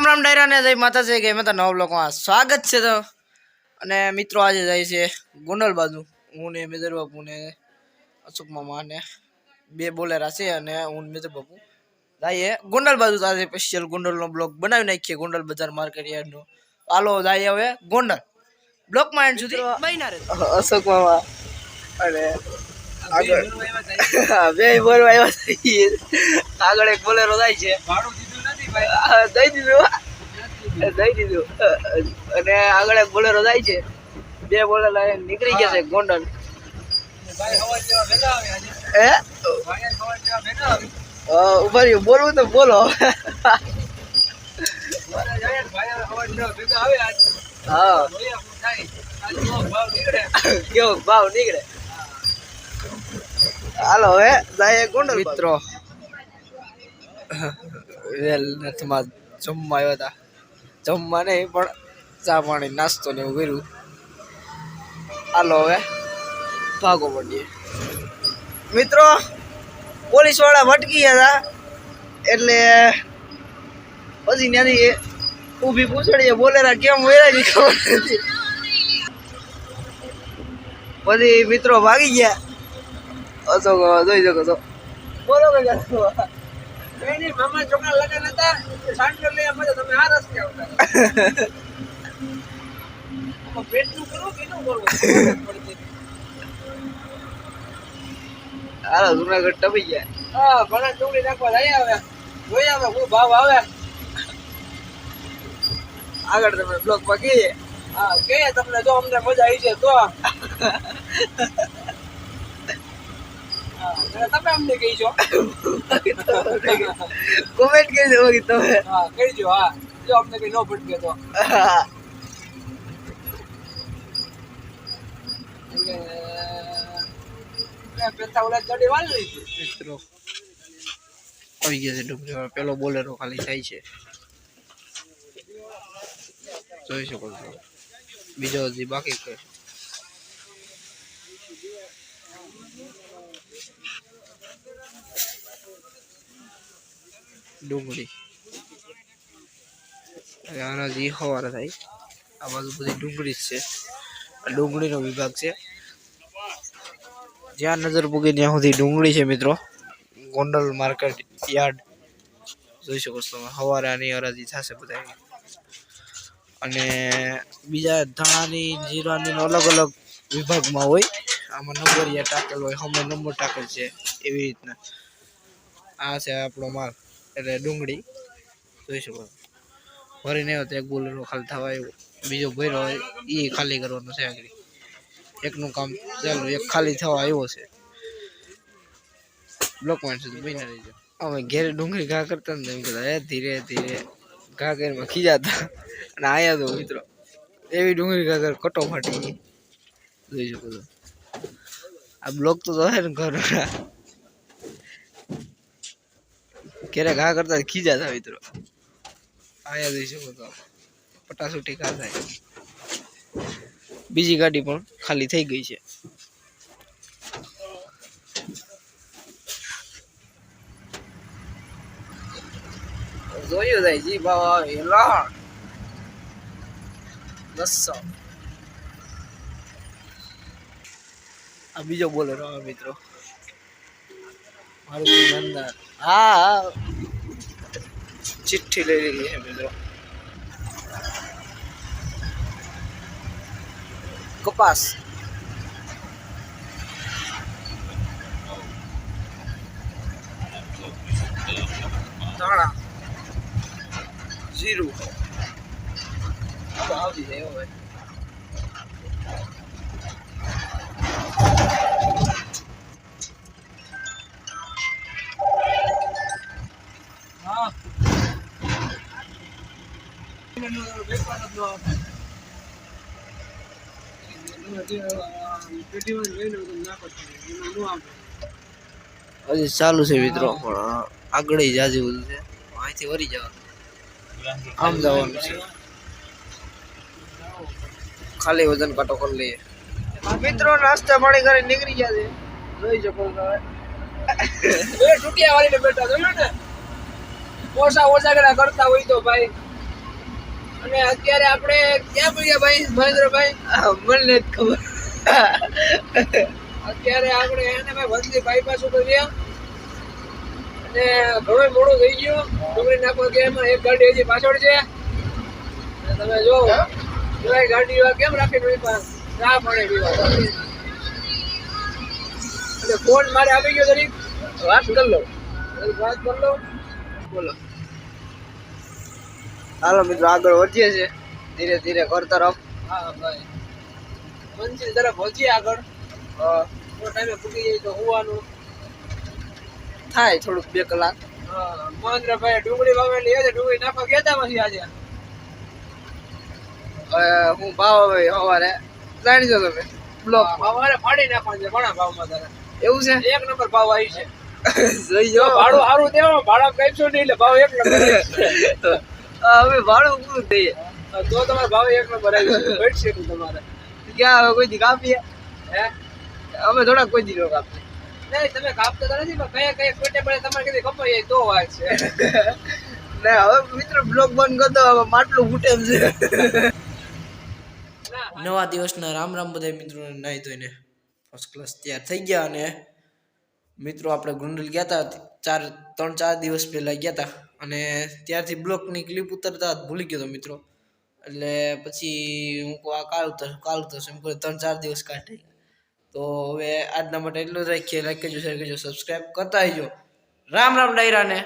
રામ ડાયરા ને જય માતાજી કે મતા નવ લોકોમાં સ્વાગત છે તો અને મિત્રો આજે જાય છે ગોંડલ બાજુ હું ને મેજર બાપુ ને અશોક મામા ને બે બોલેરા છે અને હું મેજર બાપુ જાય ગોંડલ બાજુ આજે સ્પેશિયલ ગોંડલ નો બ્લોગ બનાવી નાખીએ ગોંડલ બજાર માર્કેટ યાર્ડ નો હાલો જાય હવે ગોંડલ બ્લોક માં એન્ડ સુધી બન્યા રહે અશોક મામા અને આગળ બે બોલવા આવ્યા છે આગળ એક બોલેરો જાય છે ભાડું દીધું નથી ભાઈ દઈ દીધું અને આગળ એક બોલેરો જાય છે બે બોલેરા નીકળી ગયા છે ગોંડલ ઉભા રહ્યો બોલવું તો બોલો હા કેવો ભાવ નીકળે હાલો હવે જાય ગોંડલ મિત્રો વેલ નથમાં જમવા આવ્યા હતા જમવા નહીં પણ ચા પાણી નાસ્તો ને એવું કર્યું હાલો હવે ભાગો પડીએ મિત્રો પોલીસ વાળા ભટકી ગયા હતા એટલે પછી ત્યાંથી ઊભી પૂછડીએ બોલેરા કેમ વૈરાની ખબર નથી પછી મિત્રો ભાગી ગયા અશોક જોઈ શકો છો બોલો કઈ મામા છોકરા લગન હતા સાંડલો લઈ અમે તમે આ રસ્તે આવતા પેટનું કરું કે ન કરવું હાલો જુનાગઢ ટપી ગયા હા ભણા ચોકડી નાખવા જાય આવે જોઈ આવે શું ભાવ આવે આગળ તમે બ્લોક માં કહીએ હા કે તમને જો અમને મજા આવી છે તો તમે અમને કહીશો કોમેન્ટ કરી દો તમે હા કહીજો હા જો અમને કઈ ન ભટકે તો મિત્રો આવી ગયા છે ડુંગળી પેલો બોલેરો ખાલી થાય છે જોઈ શકો છો બીજો હજી બાકી છે ડુંગળી આના જે હવારા થાય આ બાજુ બધી ડુંગળી જ છે ડુંગળીનો વિભાગ છે જ્યાં નજર પૂગે ત્યાં સુધી ડુંગળી છે મિત્રો ગોંડલ માર્કેટ યાર્ડ જોઈ શકો છો તમે સવારે આની હરાજી થશે બધા અને બીજા ધાણાની જીરાની અલગ અલગ વિભાગમાં હોય આમાં નંબરિયા ટાકેલ હોય હમે નંબર ટાકેલ છે એવી રીતના આ છે આપણો માલ એટલે ડુંગળી જોઈ શકો ભરી નહીં તો એક બોલેરો ખાલી થવા આવ્યો બીજો ભર્યો હોય એ ખાલી કરવાનો છે આગળ એકનું કામ ચાલુ એક ખાલી થવા આવ્યો છે બ્લોકમાં સુધી બની રહીજો અમે ઘેરે ડુંગળી ઘા કરતા ને એમ કહેતા ધીરે ધીરે ઘા કરીને ખીજાતા અને આયા તો મિત્રો એવી ડુંગળી ઘા કર કટો ફાટી ગઈ જોઈ શકો છો આ બ્લોક તો હે ને ઘર ઘેરે ઘા કરતા ખીજાતા મિત્રો આયા જોઈ શકો તો પટાસુટી ઘા થાય બીજી ગાડી પણ ખાલી થઈ ગઈ છે જોયું જાય જી ભાવ આવે લાણ બસો આ બીજો બોલેરો આવે મિત્રો મારું નંદન હા ચિઠ્ઠી લઈ લીધી છે મિત્રો કપાસ ધાણા જીરું આવતી જાય હવે હજી ચાલુ છે મિત્રો પણ આગળ જાજી બધું છે અહીંથી વરી જવાનું આમ જવાનું છે ખાલી વજન કાટો કરી લઈએ મિત્રો નાસ્તા પાણી કરી નીકળી ગયા છે જોઈ શકો બે ટુટિયા વાળીને બેઠા જોયું ને ઓછા ઓછા કરતા હોય તો ભાઈ અને અત્યારે આપણે ક્યાં પડ્યા ભાઈ મહેન્દ્રભાઈ? મને જ ખબર. અત્યારે આપણે એને ભાઈ વંદલી બાયપાસ ઉપર ગયા અને ઘણું મોડું થઈ ગયું. ડુંગળી નાખવા ગયા એમાં એક ગાડી હજી પાછળ છે. અને તમે જો ગાડી કેમ રાખી ડુંગળી પાસે ચા પાણી પીવા. એટલે ફોન મારે આવી ગયો જરીક વાત કર લો. વાત કર લો. બોલો. હાલો મિત્રો આગળ વધીએ છે ધીરે ધીરે ઘર તરફ. હા ભાઈ મંજિલ તરફ પહોંચીએ આગળ. ટાઈમે પૂકી જાય તો હોવાનું થાય થોડુંક 2 કલાક. મહેન્દ્રભાઈ ડુંગળી વાવેલી છે. ડુંગળી નાખવા ગયા હતા પછી આજે હું ભાવ હવે સવારે જાણી દો તમે બ્લોક સવારે ફાડી નાખવાનું છે. ઘણા ભાવમાં તારે એવું છે. 1 નંબર ભાવ આવી છે. જોઈ જો ભાડું સારું દેવાનું. ભાડા કઈશું નહીં એટલે ભાવ 1 નંબર હવે ભાડું પૂરું થઈએ તો તમારે ભાવ 1 નંબર આવી છે. ઘટશે નહીં તમારે. ક્યાં હવે કોઈ દી કાપીએ? હે અમે થોડા કોઈ દી નો કાપીએ. નહીં તમે કાપતા તો નથી પણ કયા કોટે પડે તમારે કીધી કપાઈ જાય તો વાત છે. ને હવે મિત્રો બ્લોગ બંધ કરી દો. હવે માટલું ફૂટે એમ છે. નવા દિવસના રામ રામ બધા મિત્રોને નાહી ધોઈને ફર્સ્ટ ક્લાસ તૈયાર થઈ ગયા. અને મિત્રો આપણે ગુંડલ ગયા હતા 3-4 દિવસ પહેલા ગયા હતા અને ત્યારથી બ્લોકની ક્લિપ ઉતરતા ભૂલી ગયો હતો મિત્રો. એટલે પછી હું આ કાલ ઉતરશે એમ કરી 3-4 દિવસ કાઢી. તો હવે આજના માટે એટલું જ રાખીએ. લાઈક કરજો, શેર કરજો, સબસ્ક્રાઈબ કરતા આવજો. રામ રામ ડાયરાને.